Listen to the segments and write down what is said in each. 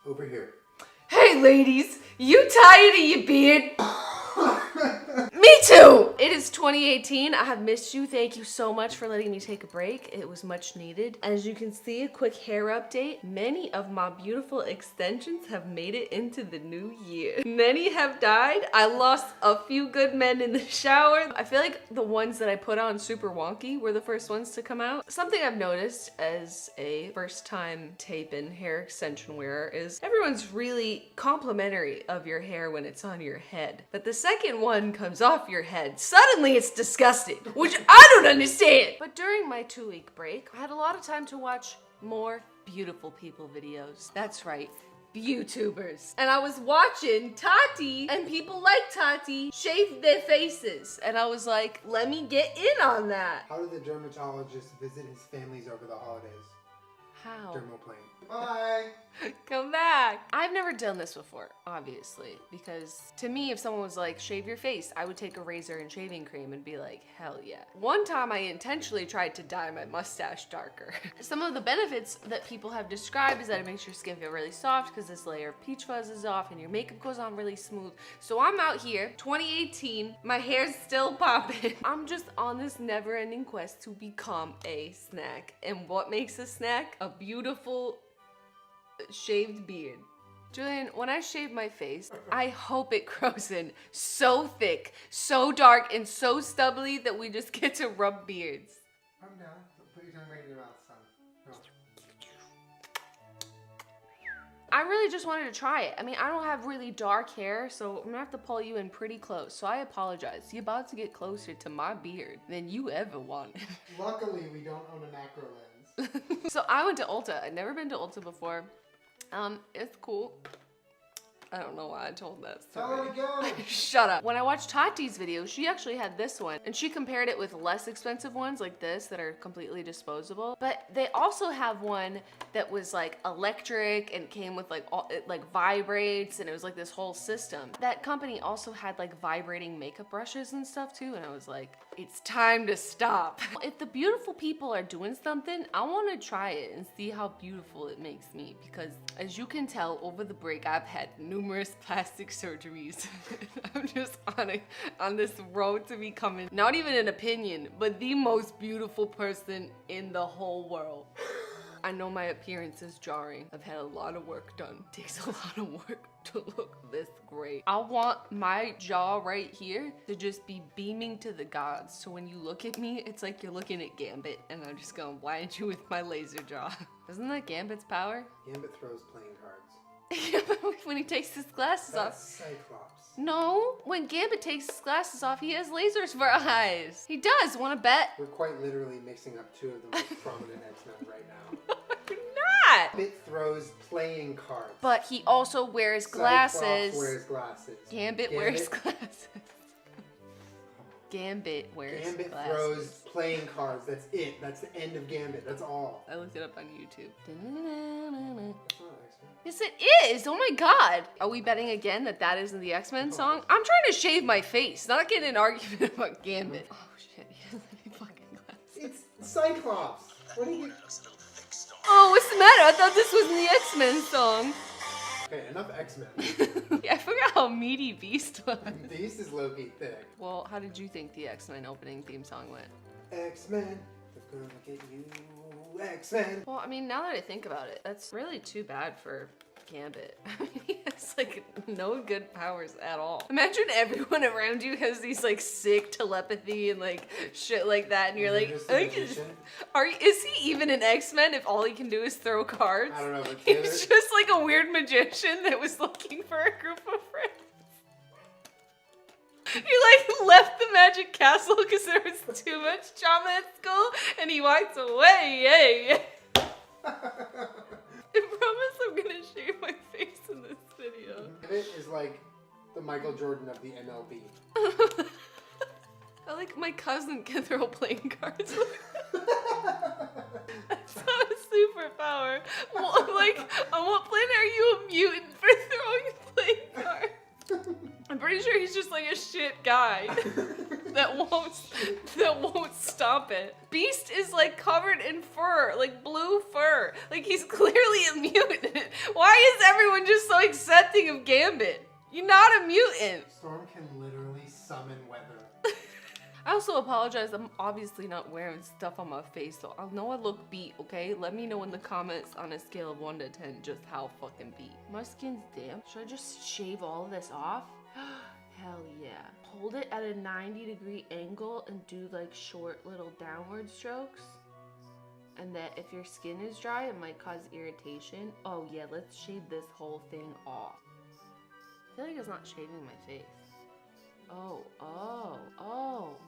Over here. Hey ladies, you tired of your beard? Me too! It is 2018. I have missed you. Thank you so much for letting me take a break. It was much needed. As you can see, a quick hair update. Many of my beautiful extensions have made it into the new year. Many have died. I lost a few good men in the shower. I feel like the ones that I put on super wonky were the first ones to come out. Something I've noticed as a first time tape-in hair extension wearer is everyone's really complimentary of your hair when it's on your head. But the second one comes off your head, suddenly it's disgusting, which I don't understand. But during my 2-week break, I had a lot of time to watch more beautiful people videos. That's right, YouTubers. And I was watching Tati and people like Tati shave their faces. And I was like, let me get in on that. How did the dermatologist visit his families over the holidays? How? Dermoplane. Bye! Come back. I've never done this before, obviously, because to me, if someone was like, shave your face, I would take a razor and shaving cream and be like, hell yeah. One time I intentionally tried to dye my mustache darker. Some of the benefits that people have described is that it makes your skin feel really soft because this layer of peach fuzz is off and your makeup goes on really smooth. So I'm out here, 2018, my hair's still popping. I'm just on this never-ending quest to become a snack. And what makes a snack? A beautiful shaved beard. Julian, when I shave my face, I hope it grows in so thick, so dark, and so stubbly that we just get to rub beards. Calm down. Put your tongue right in your mouth, son. No. I really just wanted to try it. I mean, I don't have really dark hair, so I'm gonna have to pull you in pretty close. So I apologize. You're about to get closer to my beard than you ever wanted. Luckily, we don't own a macro lens. So I went to Ulta. I'd never been to Ulta before. It's cool. I don't know why I told that story. Tell her to go! Shut up. When I watched Tati's video, she actually had this one, and she compared it with less expensive ones like this that are completely disposable. But they also have one that was like electric and came with like it like vibrates, and it was like this whole system. That company also had like vibrating makeup brushes and stuff too, and I was like, it's time to stop. If the beautiful people are doing something, I want to try it and see how beautiful it makes me, because as you can tell, over the break I've had numerous plastic surgeries. I'm just on this road to becoming not even an opinion, but the most beautiful person in the whole world. I know my appearance is jarring. I've had a lot of work done. It takes a lot of work to look this great. I want my jaw right here to just be beaming to the gods. So when you look at me, it's like you're looking at Gambit, and I'm just gonna blind you with my laser jaw. Isn't that Gambit's power? Gambit throws playing cards. Yeah, but when he takes his glasses That's off. Cyclops. No, when Gambit takes his glasses off, he has lasers for eyes. He does. Wanna bet? We're quite literally mixing up two of the most prominent X-Men right now. You're not. Gambit throws playing cards. But he also wears glasses. Cyclops wears glasses. Gambit wears glasses. Gambit wears Gambit glasses. throws playing cards. That's it. That's the end of Gambit. That's all. I looked it up on YouTube. That's not X-Men. Yes, it is. Oh my god. Are we betting again that that isn't the X-Men song? I'm trying to shave my face, not get in an argument about Gambit. Oh shit, he has any fucking glasses. It's Cyclops. What do you... Oh, what's the matter? I thought this was in the X-Men song. Okay, enough X-Men. Yeah, I forgot how meaty Beast was. Beast is low-key thick. Well, how did you think the X-Men opening theme song went? X-Men, they're gonna get you. X-Men. Well, I mean, now that I think about it, that's really too bad for Gambit. I mean, he has like no good powers at all. Imagine everyone around you has these like sick telepathy and like shit like that, and you're like, is he even an X-Men if all he can do is throw cards? I don't know, but He's just like a weird magician that was looking for a group of friends. He like left the magic castle because there was too much trauma at school, and he walked away. Yay! I promise I'm gonna shave my face in this video. It is like the Michael Jordan of the MLB. I like my cousin can throw playing cards. That's not a superpower. Well, like, on what planet are you a mutant for throwing playing cards? I'm pretty sure he's just like a shit guy. that won't stop it. Beast is like covered in fur, like blue fur. Like he's clearly a mutant. Why is everyone just so accepting of Gambit? You're not a mutant. Storm can literally summon weather. I also apologize. I'm obviously not wearing stuff on my face, so I know I look beat, okay? Let me know in the comments on a scale of 1 to 10 just how fucking beat. My skin's damp. Should I just shave all of this off? Hell yeah. Hold it at a 90-degree angle and do like short little downward strokes. And that if your skin is dry, it might cause irritation. Oh yeah, let's shave this whole thing off. I feel like it's not shaving my face. Oh,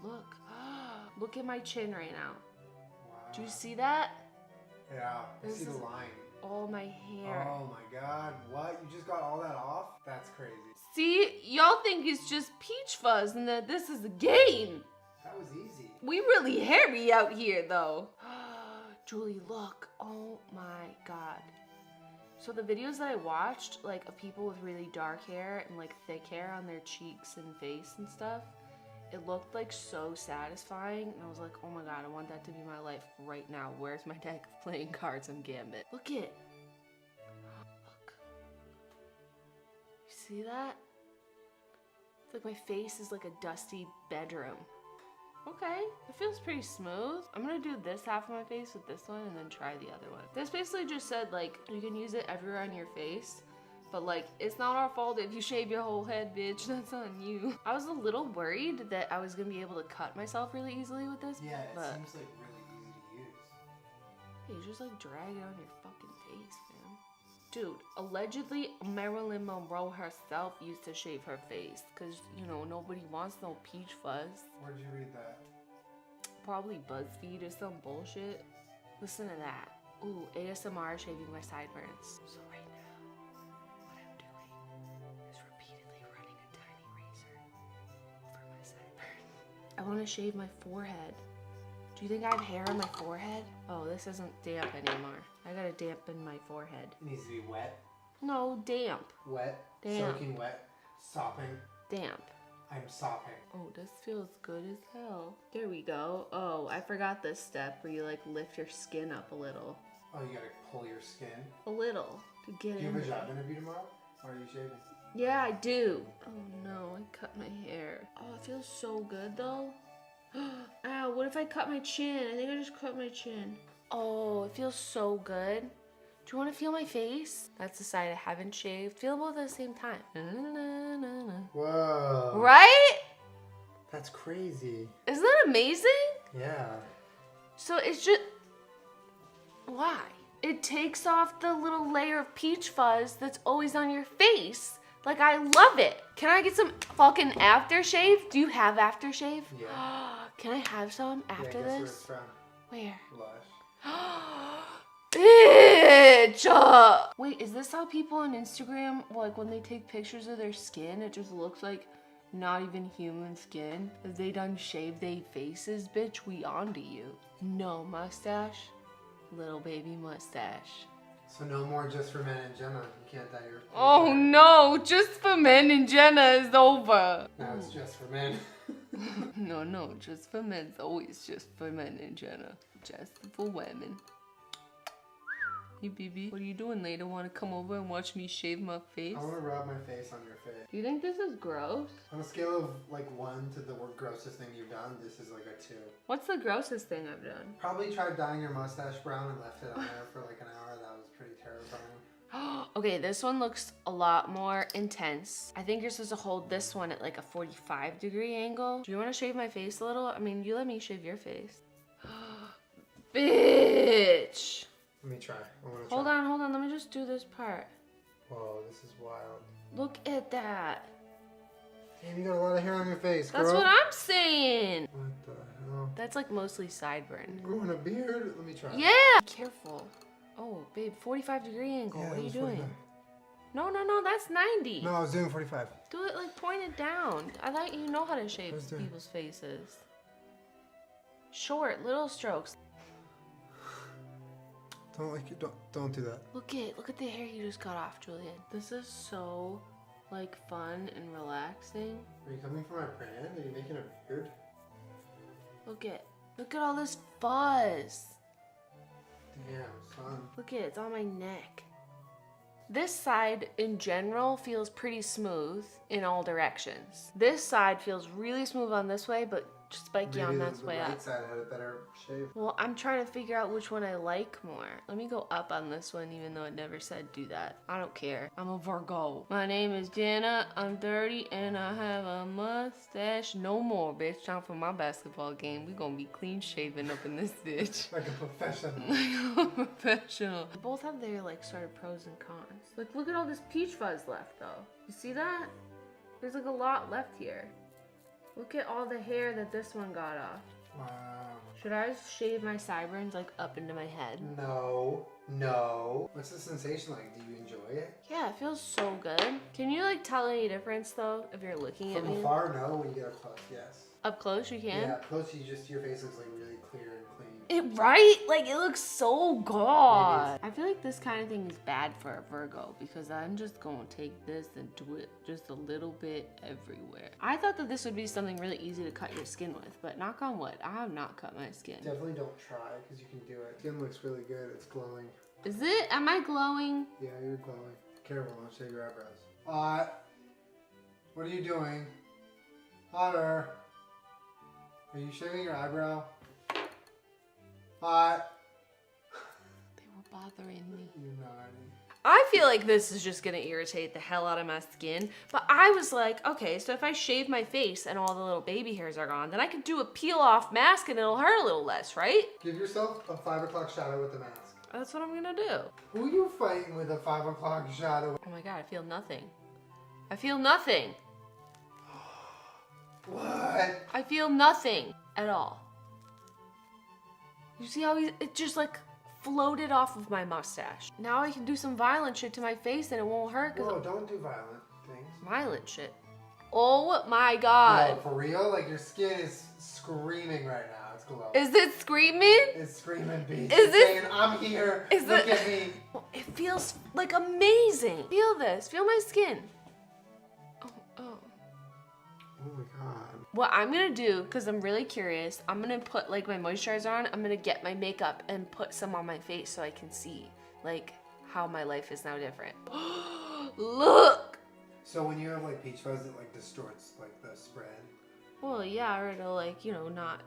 look. Look at my chin right now. Wow. Do you see that? Yeah, I This see the is line. all my hair. Oh my god, what? You just got all that off? That's crazy. See, y'all think it's just peach fuzz and that this is a game. That was easy. We really hairy out here though. Julie, look. Oh my god. So the videos that I watched, like of people with really dark hair and like thick hair on their cheeks and face and stuff, it looked like so satisfying, and I was like, oh my god, I want that to be my life right now. Where's my deck of playing cards on Gambit? Look it. Look. You see that? It's like my face is like a dusty bedroom. Okay, it feels pretty smooth. I'm gonna do this half of my face with this one and then try the other one. This basically just said like, you can use it everywhere on your face, but like, it's not our fault if you shave your whole head, bitch. That's on you. I was a little worried that I was gonna be able to cut myself really easily with this. Yeah, it but seems like really easy to use. hey, you just like drag it on your fucking face, man. Dude, allegedly Marilyn Monroe herself used to shave her face because, you know, nobody wants no peach fuzz. Where'd you read that? Probably BuzzFeed or some bullshit. Listen to that. Ooh, ASMR shaving my sideburns. So right now, what I'm doing is repeatedly running a tiny razor over my sideburn. I want to shave my forehead. Do you think I have hair on my forehead? Oh, this isn't damp anymore. I gotta dampen my forehead. It needs to be wet. No, damp. Wet. Damp. Soaking wet. Sopping. Damp. I'm sopping. Oh, this feels good as hell. There we go. Oh, I forgot this step where you like lift your skin up a little. Oh, you gotta pull your skin. A little to get Do you in have a there. job interview tomorrow? Or are you shaving? Yeah, I do. Oh no, I cut my hair. Oh, it feels so good though. Ow, what if I cut my chin? I think I just cut my chin. Oh, it feels so good. Do you want to feel my face? That's the side I haven't shaved. Feel both at the same time. Whoa. Right? That's crazy. Isn't that amazing? Yeah. So it's just... Why? It takes off the little layer of peach fuzz that's always on your face. Like, I love it. Can I get some fucking aftershave? Do you have aftershave? Yeah. Can I have some after yeah, guess this? Where Where? it's from? Lush. Bitch! Wait, is this how people on Instagram, like when they take pictures of their skin, it just looks like not even human skin? If they done shave they faces, bitch, we onto you. No mustache, little baby mustache. So no more Just for Men and Jenna. You can't dye your face. Oh no, Just for Men and Jenna is over. Now it's Just for Men. No, Just for Men's always Just for Men and Jenna. Just for women. Hey, BB, what are you doing later? Want to come over and watch me shave my face? I want to rub my face on your face. Do you think this is gross? On a scale of like 1 to the grossest thing you've done, this is like a 2. What's the grossest thing I've done? Probably tried dyeing your mustache brown and left it on there for like an hour. That was pretty terrifying. Okay, this one looks a lot more intense. I think you're supposed to hold this one at like a 45-degree angle. Do you want to shave my face a little? I mean, you let me shave your face. Bitch! Let me try. I want to try. Hold on. Let me just do this part. Whoa, this is wild. Look at that. Damn, you got a lot of hair on your face, girl. That's what I'm saying. What the hell? That's like mostly sideburn. Growing a beard? Let me try. Yeah! Careful. Oh, babe, 45-degree angle. Yeah, What are it you was doing? 45. No, that's 90. No, I was doing 45. Do it like pointed down. I thought you know how to shape Who's doing? people's faces. Short, little strokes. Don't do that. Look at the hair you just got off, Julian. This is so like fun and relaxing. Are you coming for my brand? Are you making a beard? Look at all this fuzz. Damn, son. Look at it, it's on my neck. This side in general feels pretty smooth in all directions. This side feels really smooth on this way, but spiky on Maybe this the way right up. side had a better shave. Well, I'm trying to figure out which one I like more. Let me go up on this one, even though it never said do that. I don't care. I'm a Virgo. My name is Jenna. I'm 30 and I have a mustache. No more, bitch. Time for my basketball game. We gonna be clean shaven up in this bitch. Like a professional. Like a professional. Both have their like sort of pros and cons. Like look at all this peach fuzz left though. You see that? There's like a lot left here. Look at all the hair that this one got off. Wow. Should I shave my sideburns like up into my head? No. No. What's the sensation like? Do you enjoy it? Yeah, it feels so good. Can you like tell any difference though if you're looking at From me? afar, no. When you get up close, yes. Up close you can? Yeah, up close, your face looks like really clear and clean. It right? Like it looks so good. I feel like this kind of thing is bad for a Virgo because I'm just gonna take this and do it just a little bit everywhere. I thought that this would be something really easy to cut your skin with, but knock on wood, I have not cut my skin. Definitely don't try because you can do it. Skin looks really good. It's glowing. Is it? Am I glowing? Yeah, you're glowing. Careful, don't shave your eyebrows. What are you doing? Otter. Are you shaving your eyebrow? They were bothering me. You naughty. I feel like this is just gonna irritate the hell out of my skin, but I was like, okay, so if I shave my face and all the little baby hairs are gone, then I could do a peel off mask and it'll hurt a little less, right? Give yourself a 5 o'clock shadow with the mask. That's what I'm gonna do. Who are you fighting with a 5 o'clock shadow? Oh my god, I feel nothing. I feel nothing. What? I feel nothing at all. You see how it just like floated off of my mustache. Now I can do some violent shit to my face and it won't hurt. Whoa, don't do violent things. Violent shit. Oh my god. No, for real? Like your skin is screaming right now. It's glowing. Is it screaming? It's screaming beast. Is It's this- saying, I'm here. is Look it- at me. It feels like amazing. Feel this. Feel my skin. Oh. Oh my god. What I'm gonna do, because I'm really curious, I'm gonna put like my moisturizer on. I'm gonna get my makeup and put some on my face so I can see like how my life is now different. Look. So when you have like peach fuzz, it like distorts like the spread. Well, yeah, or it'll like, you know, not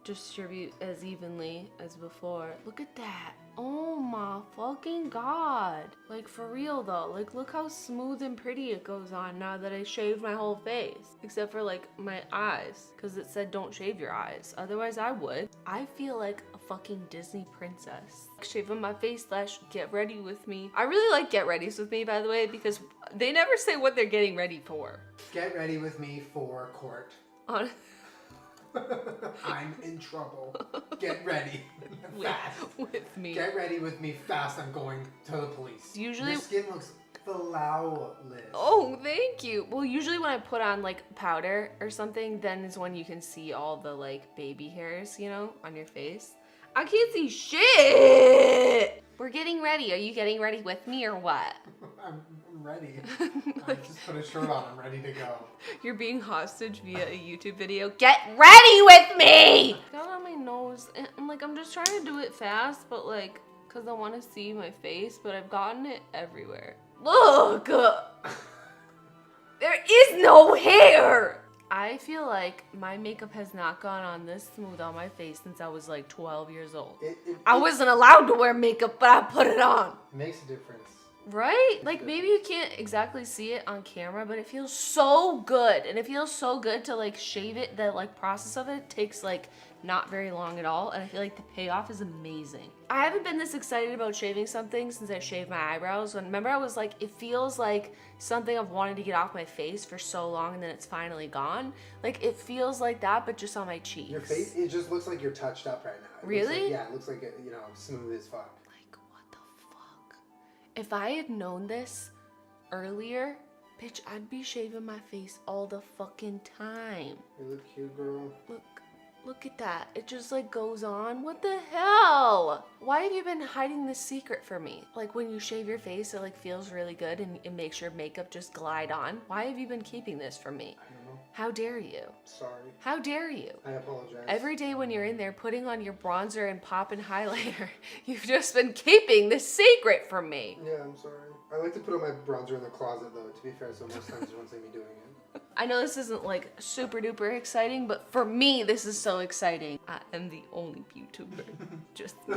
distribute as evenly as before. Look at that. Oh my fucking god. Like for real though, like look how smooth and pretty it goes on now that I shaved my whole face. Except for like my eyes, because it said don't shave your eyes. Otherwise I would. I feel like a fucking Disney princess. Shaving my face / get ready with me. I really like get readies with me, by the way, because they never say what they're getting ready for. Get ready with me for court. On I'm in trouble. Get ready. Fast. with me. Get ready with me fast. I'm going to the police. Usually- Your skin looks flawless. Oh, thank you. Well, usually when I put on like powder or something, then is when you can see all the like baby hairs, you know, on your face. I can't see shit. We're getting ready. Are you getting ready with me or what? I'm ready. I just put a shirt on. I'm ready to go. You're being hostage via a YouTube video. Get ready with me! Got it on my nose and like I'm just trying to do it fast, but like, cause I want to see my face, but I've gotten it everywhere. Look! There is no hair! I feel like my makeup has not gone on this smooth on my face since I was like 12 years old. I wasn't allowed to wear makeup, but I put it on. It makes a difference. Right? Like maybe you can't exactly see it on camera, but it feels so good. And it feels so good to like shave it. The like process of it takes like not very long at all. And I feel like the payoff is amazing. I haven't been this excited about shaving something since I shaved my eyebrows. And remember I was like, it feels like something I've wanted to get off my face for so long and then it's finally gone. Like it feels like that, but just on my cheeks. Your face, it just looks like you're touched up right now. It looks Really? like, yeah, it looks like it, you know, smooth as fuck. Like, what the fuck? If I had known this earlier, bitch, I'd be shaving my face all the fucking time. You look cute, girl. Look at that. It just like goes on. What the hell? Why have you been hiding this secret from me? Like when you shave your face, it like feels really good and it makes your makeup just glide on. Why have you been keeping this from me? I don't know. How dare you? Sorry. How dare you? I apologize. Every day when you're in there putting on your bronzer and popping highlighter, you've just been keeping this secret from me. Yeah, I'm sorry. I like to put on my bronzer in the closet though, to be fair, so most times you won't see me doing it. I know this isn't like super duper exciting, but for me, this is so exciting. I am the only YouTuber. Just me.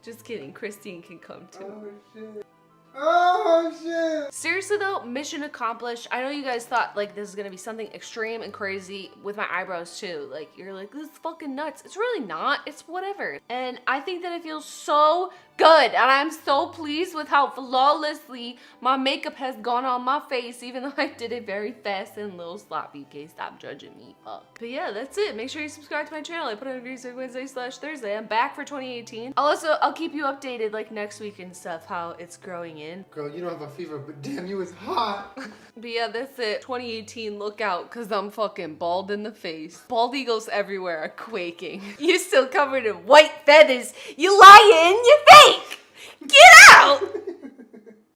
Just kidding. Christine can come too. Oh shit. Oh shit! Seriously though, mission accomplished. I know you guys thought like this is gonna be something extreme and crazy with my eyebrows too. Like you're like, this is fucking nuts. It's really not. It's whatever. And I think that it feels so good. And I'm so pleased with how flawlessly my makeup has gone on my face, even though I did it very fast and a little sloppy. Okay, stop judging me. Fuck. But yeah, that's it. Make sure you subscribe to my channel. I put on videos every Wednesday/Thursday. I'm back for 2018. I'll keep you updated like next week and stuff, how it's growing in. Girl, you don't have a fever, but damn, you is hot. But yeah, that's it. 2018, look out, cause I'm fucking bald in the face. Bald eagles everywhere are quaking. You're still covered in white feathers. You lying?